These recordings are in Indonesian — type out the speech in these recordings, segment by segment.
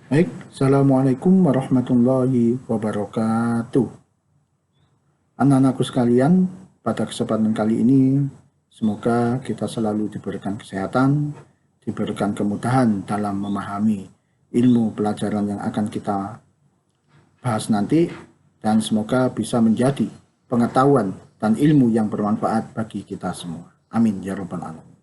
Baik, Assalamualaikum warahmatullahi wabarakatuh. Anak-anakku sekalian, pada kesempatan kali ini, semoga kita selalu diberikan kesehatan, diberikan kemudahan dalam memahami ilmu pelajaran yang akan kita bahas nanti, dan semoga bisa menjadi pengetahuan dan ilmu yang bermanfaat bagi kita semua. Amin, ya Rabbal Alamin.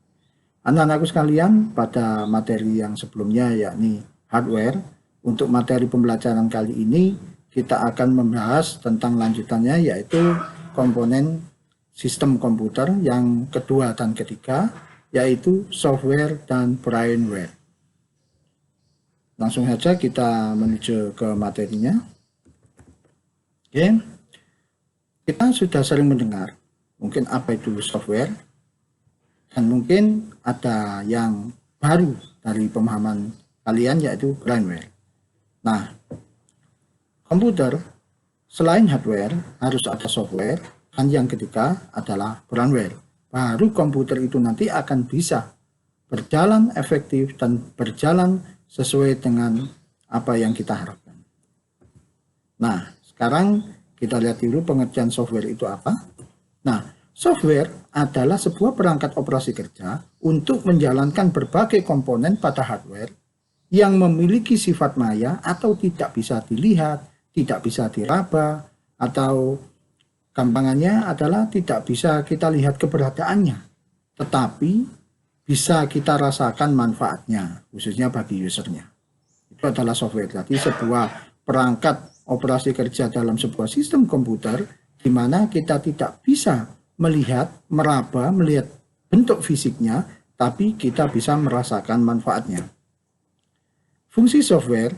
Anak-anakku sekalian, pada materi yang sebelumnya yakni hardware, untuk materi pembelajaran kali ini kita akan membahas tentang lanjutannya yaitu komponen sistem komputer yang kedua dan ketiga, yaitu software dan firmware. Langsung saja kita menuju ke materinya. Oke, kita sudah sering mendengar mungkin apa itu software, dan mungkin ada yang baru dari pemahaman kalian yaitu firmware. Nah, komputer selain hardware harus ada software, dan yang ketiga adalah firmware. Baru komputer itu nanti akan bisa berjalan efektif dan berjalan sesuai dengan apa yang kita harapkan. Nah, sekarang kita lihat dulu pengertian software itu apa. Nah, software adalah sebuah perangkat operasi kerja untuk menjalankan berbagai komponen pada hardware yang memiliki sifat maya atau tidak bisa dilihat, tidak bisa diraba, atau gampangannya adalah tidak bisa kita lihat keberadaannya, tetapi bisa kita rasakan manfaatnya, khususnya bagi usernya. Itu adalah software. Jadi sebuah perangkat operasi kerja dalam sebuah sistem komputer di mana kita tidak bisa melihat, meraba, melihat bentuk fisiknya, tapi kita bisa merasakan manfaatnya. Fungsi software,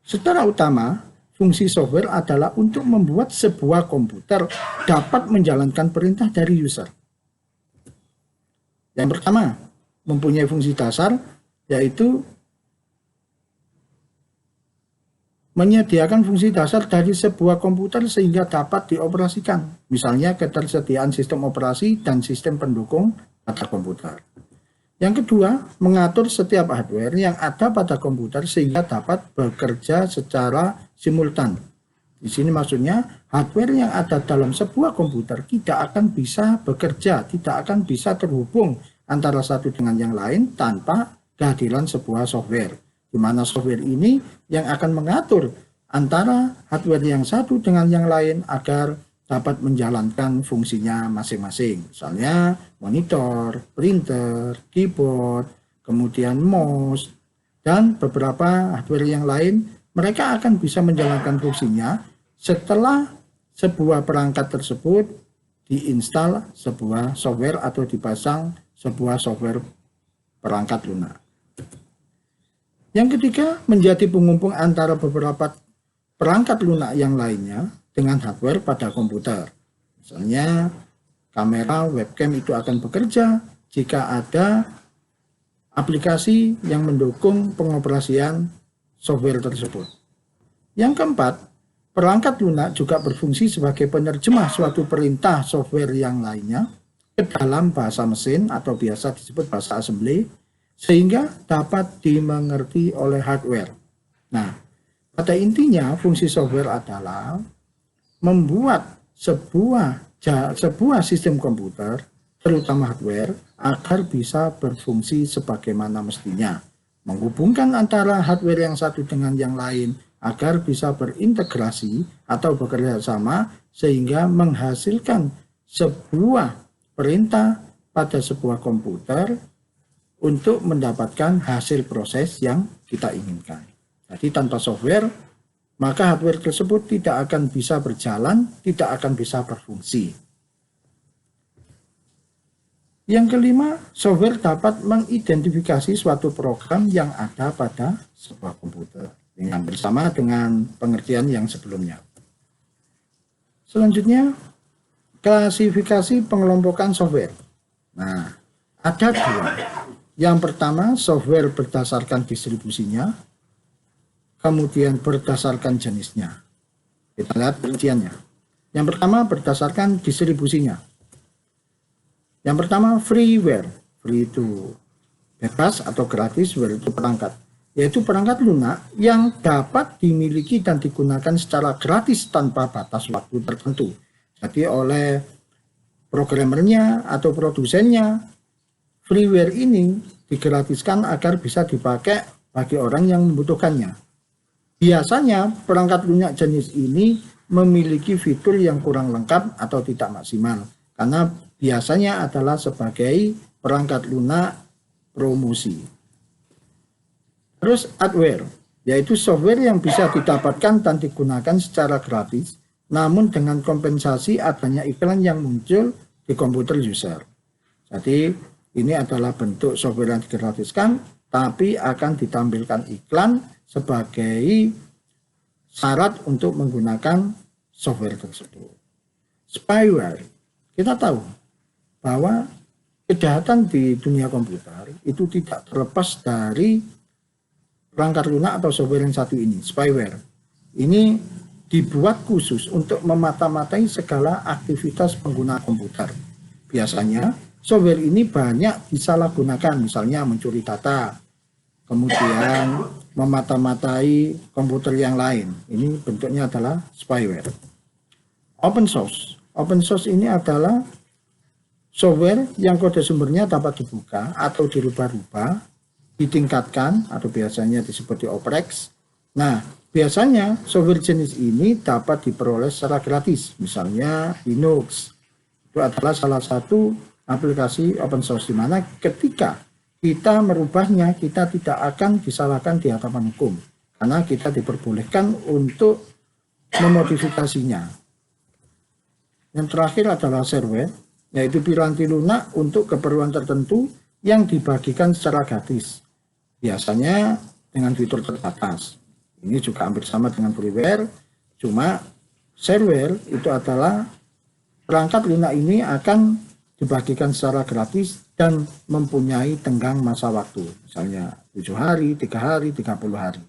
secara utama, fungsi software adalah untuk membuat sebuah komputer dapat menjalankan perintah dari user. Yang pertama, mempunyai fungsi dasar, yaitu menyediakan fungsi dasar dari sebuah komputer sehingga dapat dioperasikan. Misalnya ketersediaan sistem operasi dan sistem pendukung pada komputer. Yang kedua, mengatur setiap hardware yang ada pada komputer sehingga dapat bekerja secara simultan. Di sini maksudnya hardware yang ada dalam sebuah komputer tidak akan bisa bekerja, tidak akan bisa terhubung antara satu dengan yang lain tanpa kehadiran sebuah software. Di mana software ini yang akan mengatur antara hardware yang satu dengan yang lain agar dapat menjalankan fungsinya masing-masing. Misalnya monitor, printer, keyboard, kemudian mouse, dan beberapa hardware yang lain, mereka akan bisa menjalankan fungsinya setelah sebuah perangkat tersebut diinstal sebuah software atau dipasang sebuah software perangkat lunak. Yang ketiga, menjadi penghubung antara beberapa perangkat lunak yang lainnya dengan hardware pada komputer. Misalnya kamera, webcam itu akan bekerja jika ada aplikasi yang mendukung pengoperasian software tersebut. Yang keempat, perangkat lunak juga berfungsi sebagai penerjemah suatu perintah software yang lainnya ke dalam bahasa mesin atau biasa disebut bahasa assembly sehingga dapat dimengerti oleh hardware. Nah, pada intinya fungsi software adalah membuat sebuah sistem komputer, terutama hardware, agar bisa berfungsi sebagaimana mestinya. Menghubungkan antara hardware yang satu dengan yang lain agar bisa berintegrasi atau bekerja sama sehingga menghasilkan sebuah perintah pada sebuah komputer untuk mendapatkan hasil proses yang kita inginkan. Jadi tanpa software, maka hardware tersebut tidak akan bisa berjalan, tidak akan bisa berfungsi. Yang kelima, software dapat mengidentifikasi suatu program yang ada pada sebuah komputer dengan bersama dengan pengertian yang sebelumnya. Selanjutnya, klasifikasi pengelompokan software. Nah, ada dua. Yang pertama, software berdasarkan distribusinya, kemudian berdasarkan jenisnya. Kita lihat rinciannya. Yang pertama berdasarkan distribusinya. Yang pertama freeware. Free itu bebas atau gratis, ware itu perangkat. yaitu perangkat lunak yang dapat dimiliki dan digunakan secara gratis tanpa batas waktu tertentu. Jadi oleh programmernya atau produsennya, freeware ini digratiskan agar bisa dipakai bagi orang yang membutuhkannya. Biasanya perangkat lunak jenis ini memiliki fitur yang kurang lengkap atau tidak maksimal, karena biasanya adalah sebagai perangkat lunak promosi. Terus adware, yaitu software yang bisa didapatkan dan digunakan secara gratis, namun dengan kompensasi adanya iklan yang muncul di komputer user. Jadi ini adalah bentuk software yang digratiskan, tapi akan ditampilkan iklan sebagai syarat untuk menggunakan software tersebut. Spyware, kita tahu bahwa kejahatan di dunia komputer itu tidak terlepas dari perangkat lunak atau software yang satu ini, spyware. Ini dibuat khusus untuk memata-matai segala aktivitas pengguna komputer. Biasanya software ini banyak disalahgunakan, misalnya mencuri data, kemudian memata-matai komputer yang lain. Ini bentuknya adalah spyware. Open source. Open source ini adalah software yang kode sumbernya dapat dibuka atau dirubah-rubah, ditingkatkan atau biasanya disebut oprex. Nah, biasanya software jenis ini dapat diperoleh secara gratis. Misalnya Linux. Itu adalah salah satu aplikasi open source di mana ketika kita merubahnya, kita tidak akan disalahkan di hadapan hukum. Karena kita diperbolehkan untuk memodifikasinya. Yang terakhir adalah shareware, yaitu piranti lunak untuk keperluan tertentu yang dibagikan secara gratis. Biasanya dengan fitur terbatas. Ini juga hampir sama dengan freeware, cuma shareware itu adalah perangkat lunak ini akan dibagikan secara gratis dan mempunyai tenggang masa waktu. Misalnya 7 hari, 3 hari, 30 hari.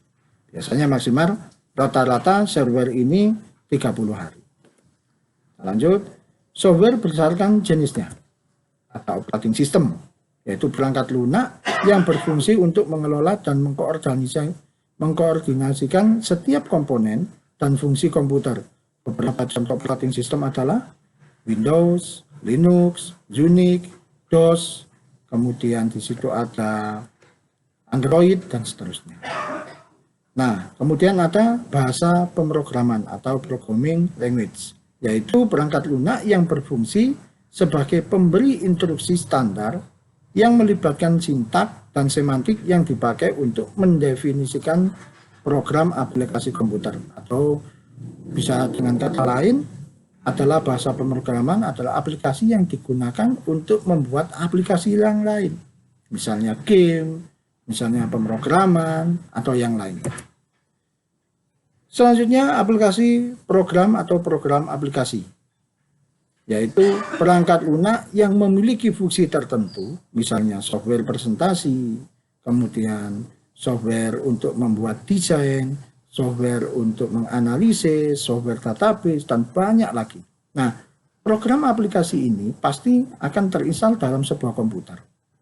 Biasanya maksimal rata-rata shareware ini 30 hari. Lanjut, software berdasarkan jenisnya atau operating system, yaitu perangkat lunak yang berfungsi untuk mengelola dan mengkoordinasikan setiap komponen dan fungsi komputer. Beberapa contoh operating system adalah Windows, Linux, Unix, DOS, kemudian di situ ada Android dan seterusnya. Nah, kemudian ada bahasa pemrograman atau programming language, yaitu perangkat lunak yang berfungsi sebagai pemberi instruksi standar yang melibatkan sintak dan semantik yang dipakai untuk mendefinisikan program aplikasi komputer, atau bisa dengan kata lain adalah bahasa pemrograman adalah aplikasi yang digunakan untuk membuat aplikasi yang lain. Misalnya game, misalnya pemrograman, atau yang lain. Selanjutnya aplikasi program atau program aplikasi, yaitu perangkat lunak yang memiliki fungsi tertentu, misalnya software presentasi, kemudian software untuk membuat desain, software untuk menganalisis, software database, dan banyak lagi. Nah, program aplikasi ini pasti akan terinstall dalam sebuah komputer.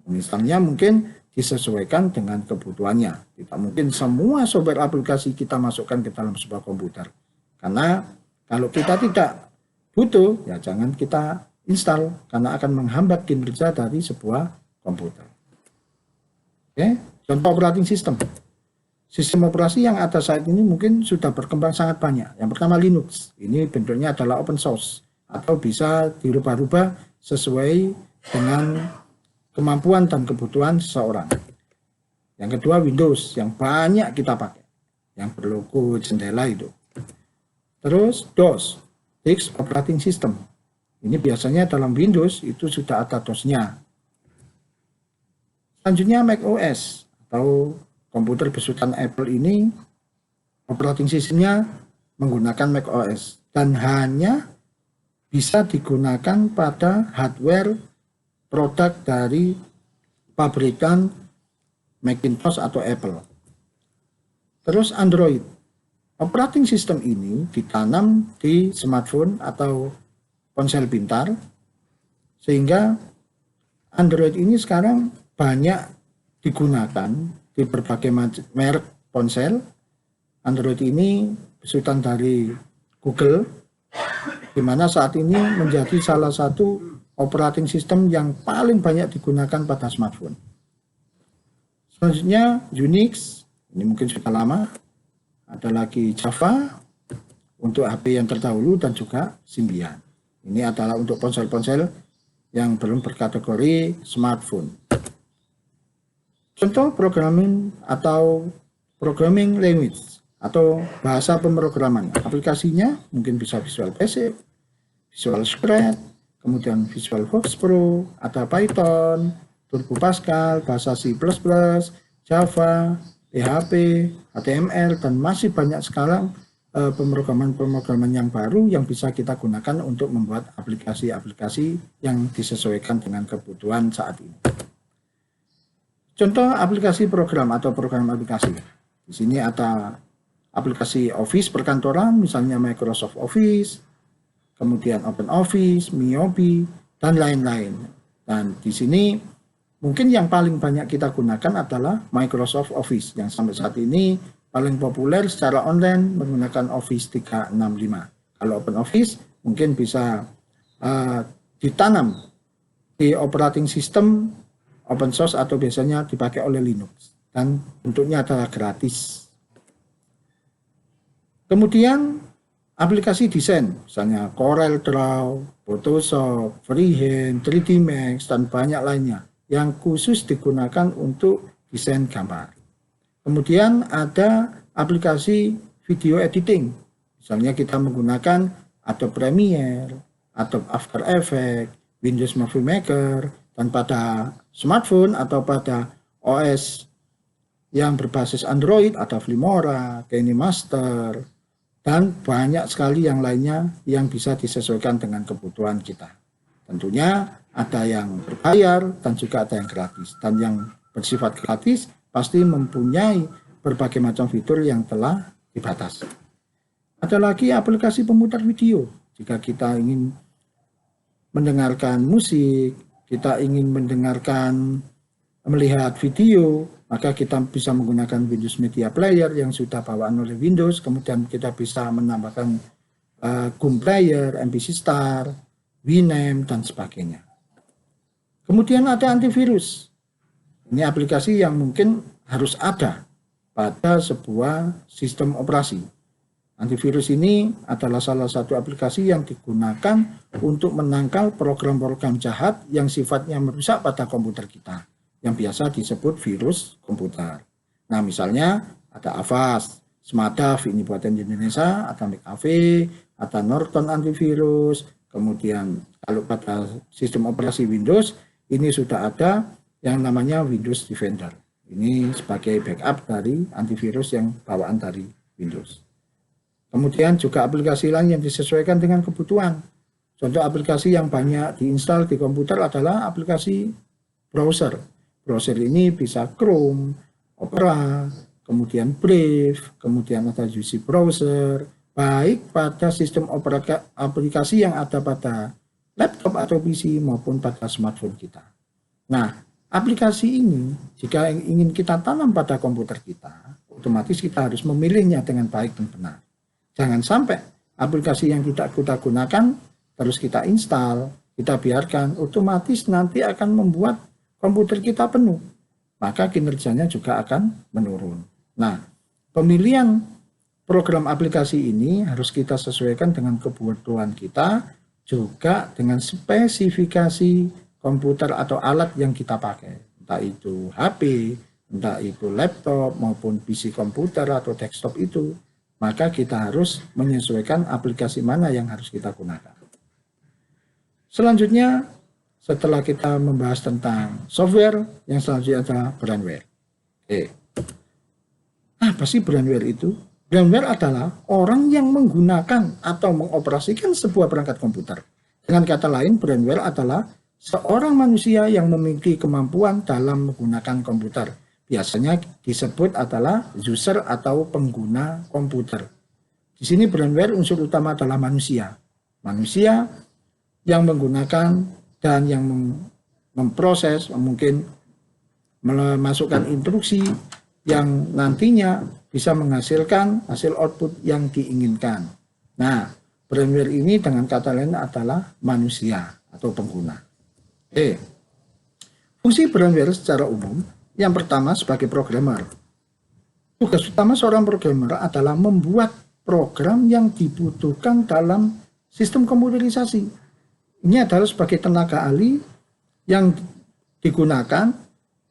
Misalnya mungkin disesuaikan dengan kebutuhannya. Tidak mungkin semua software aplikasi kita masukkan ke dalam sebuah komputer. Karena kalau kita tidak butuh, ya jangan kita install, karena akan menghambat kinerja dari sebuah komputer. Oke, contoh operating system. Sistem operasi yang ada saat ini mungkin sudah berkembang sangat banyak. Yang pertama Linux, ini bentuknya adalah open source atau bisa dirubah-rubah sesuai dengan kemampuan dan kebutuhan seseorang. Yang kedua Windows, yang banyak kita pakai, yang berlogo jendela itu. Terus DOS, Disk Operating System. Ini biasanya dalam Windows itu sudah ada DOS-nya. Selanjutnya Mac OS atau komputer besutan Apple ini operating systemnya menggunakan Mac OS dan hanya bisa digunakan pada hardware produk dari pabrikan Macintosh atau Apple. Terus Android. Operating system ini ditanam di smartphone atau ponsel pintar, sehingga Android ini sekarang banyak digunakan di berbagai merek ponsel. Android ini besutan dari Google, di mana saat ini menjadi salah satu operating system yang paling banyak digunakan pada smartphone. Selanjutnya Unix, ini mungkin sudah lama. Ada lagi Java untuk HP yang terdahulu dan juga Symbian. Ini adalah untuk ponsel-ponsel yang belum berkategori smartphone. Contoh programming atau programming language atau bahasa pemrograman. Aplikasinya mungkin bisa Visual Basic, Visual Studio, kemudian Visual Fox Pro, ada Python, Turbo Pascal, bahasa C++, Java, PHP, HTML, dan masih banyak sekarang pemrograman yang baru yang bisa kita gunakan untuk membuat aplikasi-aplikasi yang disesuaikan dengan kebutuhan saat ini. Contoh aplikasi program atau program aplikasi. Di sini ada aplikasi Office perkantoran, misalnya Microsoft Office, kemudian OpenOffice, MiObi, dan lain-lain. Dan di sini mungkin yang paling banyak kita gunakan adalah Microsoft Office yang sampai saat ini paling populer secara online menggunakan Office 365. Kalau OpenOffice mungkin bisa ditanam di operating system open source atau biasanya dipakai oleh Linux dan bentuknya adalah gratis. Kemudian aplikasi desain, misalnya Corel Draw, Photoshop, Freehand, 3D Max, dan banyak lainnya yang khusus digunakan untuk desain gambar. Kemudian ada aplikasi video editing, misalnya kita menggunakan Adobe Premiere, Adobe After Effects, Windows Movie Maker, dan pada smartphone atau pada OS yang berbasis Android ada Filmora, KineMaster, dan banyak sekali yang lainnya yang bisa disesuaikan dengan kebutuhan kita. Tentunya ada yang berbayar dan juga ada yang gratis. Dan yang bersifat gratis pasti mempunyai berbagai macam fitur yang telah dibatasi. Ada lagi aplikasi pemutar video. Jika kita ingin mendengarkan musik, kita ingin melihat video, maka kita bisa menggunakan Windows Media Player yang sudah bawaan oleh Windows. Kemudian kita bisa menambahkan GUM Player, MPC Star, Winamp, dan sebagainya. Kemudian ada antivirus. Ini aplikasi yang mungkin harus ada pada sebuah sistem operasi. Antivirus ini adalah salah satu aplikasi yang digunakan untuk menangkal program-program jahat yang sifatnya merusak pada komputer kita, yang biasa disebut virus komputer. Nah, misalnya ada Avast, Smartaf ini buatan Indonesia, ada McAfee, ada Norton antivirus, kemudian kalau pada sistem operasi Windows, ini sudah ada yang namanya Windows Defender. Ini sebagai backup dari antivirus yang bawaan dari Windows. Kemudian juga aplikasi lain yang disesuaikan dengan kebutuhan. Contoh aplikasi yang banyak diinstal di komputer adalah aplikasi browser. Browser ini bisa Chrome, Opera, kemudian Brave, kemudian ada UC Browser, baik pada sistem aplikasi yang ada pada laptop atau PC maupun pada smartphone kita. Nah, aplikasi ini jika ingin kita tanam pada komputer kita, otomatis kita harus memilihnya dengan baik dan benar. Jangan sampai aplikasi yang kita gunakan terus kita install, kita biarkan, otomatis nanti akan membuat komputer kita penuh. Maka kinerjanya juga akan menurun. Nah, pemilihan program aplikasi ini harus kita sesuaikan dengan kebutuhan kita, juga dengan spesifikasi komputer atau alat yang kita pakai. Entah itu HP, entah itu laptop maupun PC komputer atau desktop itu. Maka kita harus menyesuaikan aplikasi mana yang harus kita gunakan. Selanjutnya, setelah kita membahas tentang software, yang selanjutnya adalah brandware. Oke. Apa sih brandware itu? Brandware adalah orang yang menggunakan atau mengoperasikan sebuah perangkat komputer. Dengan kata lain, brandware adalah seorang manusia yang memiliki kemampuan dalam menggunakan komputer. Biasanya disebut adalah user atau pengguna komputer. Di sini brandware unsur utama adalah manusia. Manusia yang menggunakan dan yang memproses, mungkin memasukkan instruksi yang nantinya bisa menghasilkan hasil output yang diinginkan. Nah, brainware ini dengan kata lain adalah manusia atau pengguna. Oke. Fungsi brainware secara umum, yang pertama sebagai programmer. Tugas utama seorang programmer adalah membuat program yang dibutuhkan dalam sistem komputerisasi. Ini adalah sebagai tenaga ahli yang digunakan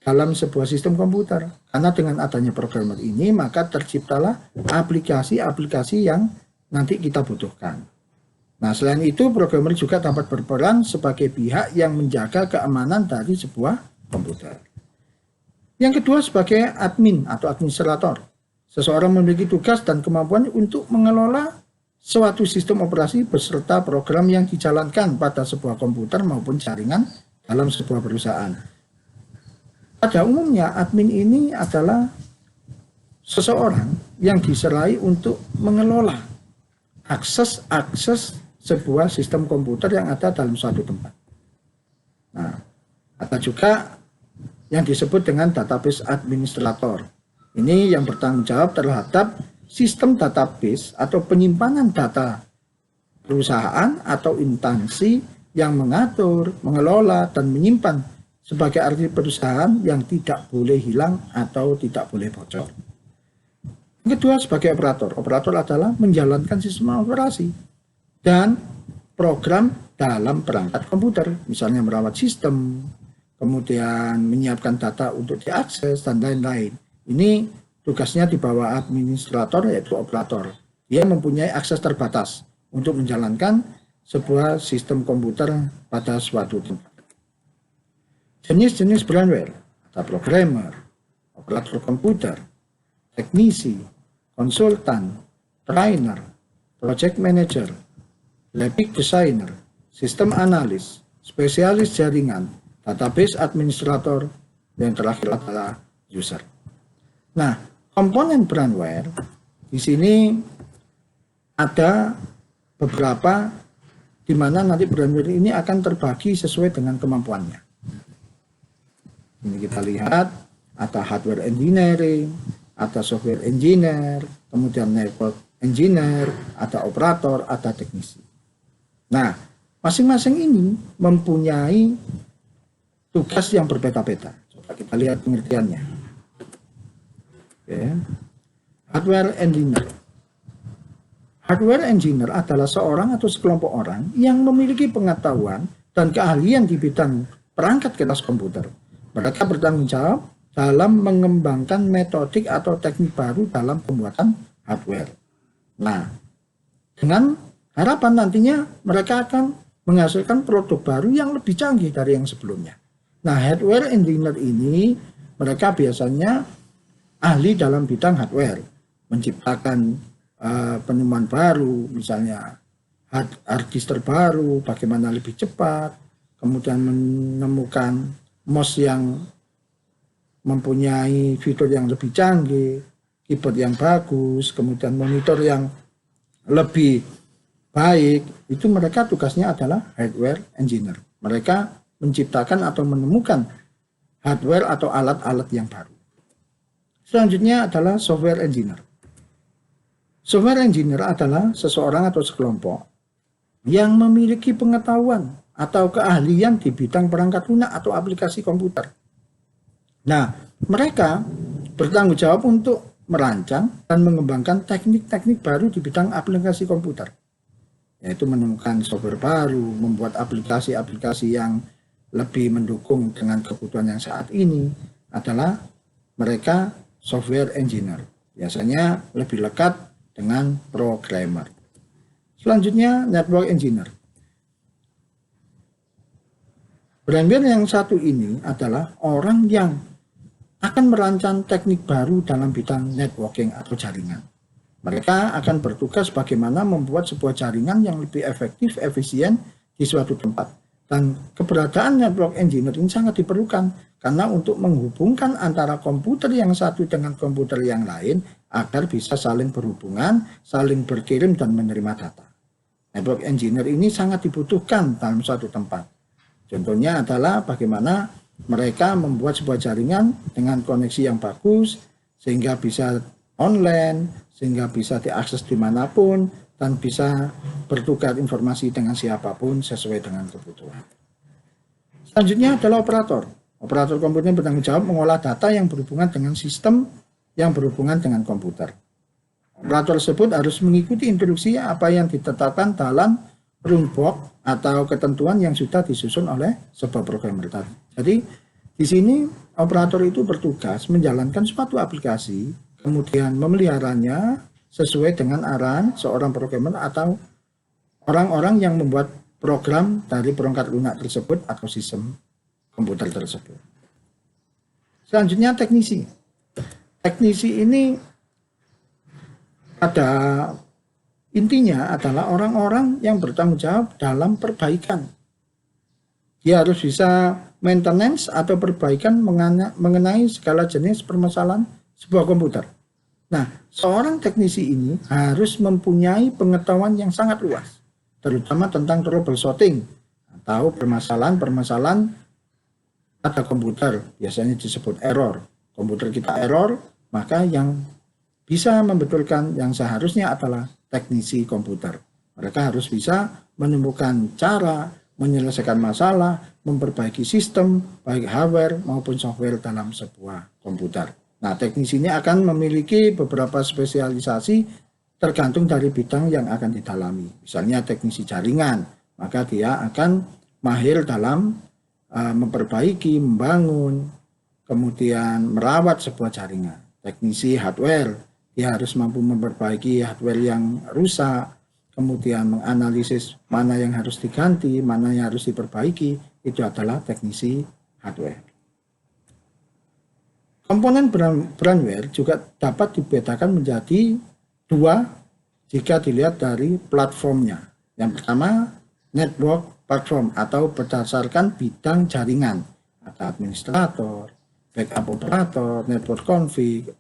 dalam sebuah sistem komputer. Karena dengan adanya programmer ini, maka terciptalah aplikasi-aplikasi yang nanti kita butuhkan. Nah, selain itu, programmer juga dapat berperan sebagai pihak yang menjaga keamanan dari sebuah komputer. Yang kedua, sebagai admin atau administrator. Seseorang memiliki tugas dan kemampuan untuk mengelola suatu sistem operasi beserta program yang dijalankan pada sebuah komputer maupun jaringan dalam sebuah perusahaan. Pada umumnya, admin ini adalah seseorang yang diserai untuk mengelola akses sebuah sistem komputer yang ada dalam suatu tempat. Nah, ada juga yang disebut dengan database administrator. Ini yang bertanggung jawab terhadap sistem database atau penyimpanan data perusahaan atau instansi yang mengatur, mengelola, dan menyimpan sebagai arsip perusahaan yang tidak boleh hilang atau tidak boleh bocor. Yang kedua, sebagai operator. Operator adalah menjalankan sistem operasi dan program dalam perangkat komputer, misalnya merawat sistem, kemudian menyiapkan data untuk diakses, dan lain-lain. Ini tugasnya di bawah administrator, yaitu operator. Dia mempunyai akses terbatas untuk menjalankan sebuah sistem komputer pada suatu tempat. Jenis-jenis brainware, ada programmer, operator komputer, teknisi, konsultan, trainer, project manager, graphic designer, sistem analis, spesialis jaringan, database administrator, dan terakhir adalah user. Nah, komponen brainware di sini ada beberapa di mana nanti brainware ini akan terbagi sesuai dengan kemampuannya. Ini kita lihat ada hardware engineering, ada software engineer, kemudian network engineer, ada operator, ada teknisi. Nah, masing-masing ini mempunyai tugas yang berbeda-beda. Coba kita lihat pengertiannya. Hardware engineer. Hardware engineer adalah seorang atau sekelompok orang yang memiliki pengetahuan dan keahlian di bidang perangkat keras komputer. Mereka bertanggung jawab dalam mengembangkan metodik atau teknik baru dalam pembuatan hardware. Nah, dengan harapan nantinya mereka akan menghasilkan produk baru yang lebih canggih dari yang sebelumnya. Nah, hardware engineer ini mereka biasanya ahli dalam bidang hardware, menciptakan penemuan baru, misalnya hard disk terbaru, bagaimana lebih cepat, kemudian menemukan mouse yang mempunyai fitur yang lebih canggih, keyboard yang bagus, kemudian monitor yang lebih baik. Itu mereka tugasnya adalah hardware engineer. Mereka menciptakan atau menemukan hardware atau alat-alat yang baru. Selanjutnya adalah software engineer. Software engineer adalah seseorang atau sekelompok yang memiliki pengetahuan atau keahlian di bidang perangkat lunak atau aplikasi komputer. Nah, mereka bertanggung jawab untuk merancang dan mengembangkan teknik-teknik baru di bidang aplikasi komputer, yaitu menemukan software baru, membuat aplikasi-aplikasi yang lebih mendukung dengan kebutuhan yang saat ini adalah mereka software engineer. Biasanya lebih lekat dengan programmer. Selanjutnya, network engineer. Brainware yang satu ini adalah orang yang akan merancang teknik baru dalam bidang networking atau jaringan. Mereka akan bertugas bagaimana membuat sebuah jaringan yang lebih efektif, efisien di suatu tempat. Dan keberadaan network engineer ini sangat diperlukan karena untuk menghubungkan antara komputer yang satu dengan komputer yang lain agar bisa saling berhubungan, saling berkirim dan menerima data. Network engineer ini sangat dibutuhkan dalam suatu tempat. Contohnya adalah bagaimana mereka membuat sebuah jaringan dengan koneksi yang bagus sehingga bisa online, sehingga bisa diakses dimanapun, dan bisa bertukar informasi dengan siapapun sesuai dengan kebutuhan. Selanjutnya adalah operator. Operator komputer bertanggung jawab mengolah data yang berhubungan dengan sistem yang berhubungan dengan komputer. Operator tersebut harus mengikuti instruksi apa yang ditetapkan dalam rule book atau ketentuan yang sudah disusun oleh sebuah programmer tadi. Jadi di sini operator itu bertugas menjalankan suatu aplikasi, kemudian memeliharanya sesuai dengan arahan seorang programmer atau orang-orang yang membuat program dari perangkat lunak tersebut atau sistem komputer tersebut. Selanjutnya teknisi. Teknisi ini pada intinya adalah orang-orang yang bertanggung jawab dalam perbaikan. Dia harus bisa maintenance atau perbaikan mengenai segala jenis permasalahan sebuah komputer. Nah, seorang teknisi ini harus mempunyai pengetahuan yang sangat luas, terutama tentang troubleshooting atau permasalahan-permasalahan pada komputer, biasanya disebut error. Komputer kita error, maka yang bisa membetulkan yang seharusnya adalah teknisi komputer. Mereka harus bisa menemukan cara menyelesaikan masalah, memperbaiki sistem, baik hardware maupun software dalam sebuah komputer. Nah, teknisi ini akan memiliki beberapa spesialisasi tergantung dari bidang yang akan didalami. Misalnya teknisi jaringan, maka dia akan mahir dalam memperbaiki, membangun, kemudian merawat sebuah jaringan. Teknisi hardware, dia harus mampu memperbaiki hardware yang rusak, kemudian menganalisis mana yang harus diganti, mana yang harus diperbaiki, itu adalah teknisi hardware. Komponen brandware juga dapat dibedakan menjadi dua jika dilihat dari platformnya. Yang pertama, network platform atau berdasarkan bidang jaringan. Ada administrator, backup operator, network config,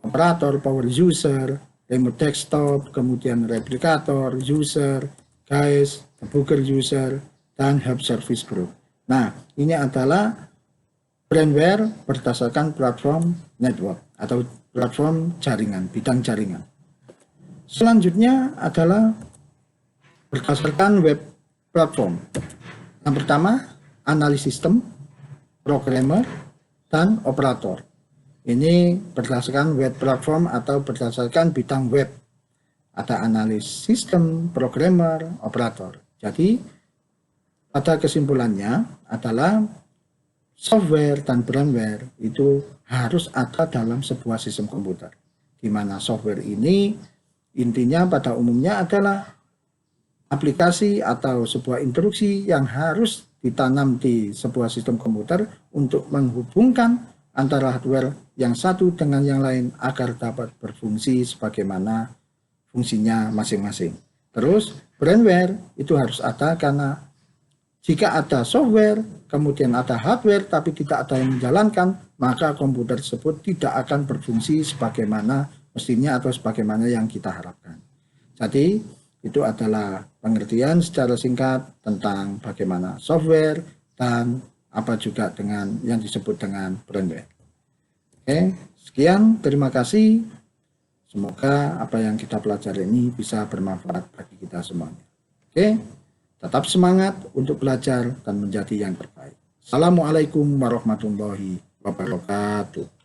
operator, power user, remote desktop, kemudian replikator, user, guys, debugger user, dan hub service group. Nah, ini adalah brandware berdasarkan platform network atau platform jaringan, bidang jaringan. Selanjutnya adalah berdasarkan web platform. Yang pertama, analis sistem, programmer, dan operator. Ini berdasarkan web platform atau berdasarkan bidang web. Ada analis sistem, programmer, operator. Jadi, pada kesimpulannya adalah software dan brandware itu harus ada dalam sebuah sistem komputer. Di mana software ini intinya pada umumnya adalah aplikasi atau sebuah instruksi yang harus ditanam di sebuah sistem komputer untuk menghubungkan antara hardware yang satu dengan yang lain agar dapat berfungsi sebagaimana fungsinya masing-masing. Terus brandware itu harus ada karena jika ada software, kemudian ada hardware tapi tidak ada yang menjalankan, maka komputer tersebut tidak akan berfungsi sebagaimana mestinya atau sebagaimana yang kita harapkan. Jadi itu adalah pengertian secara singkat tentang bagaimana software dan apa juga dengan yang disebut dengan brandware. Oke, sekian, terima kasih. Semoga apa yang kita pelajari ini bisa bermanfaat bagi kita semuanya. Oke, tetap semangat untuk belajar dan menjadi yang terbaik. Assalamualaikum warahmatullahi wabarakatuh.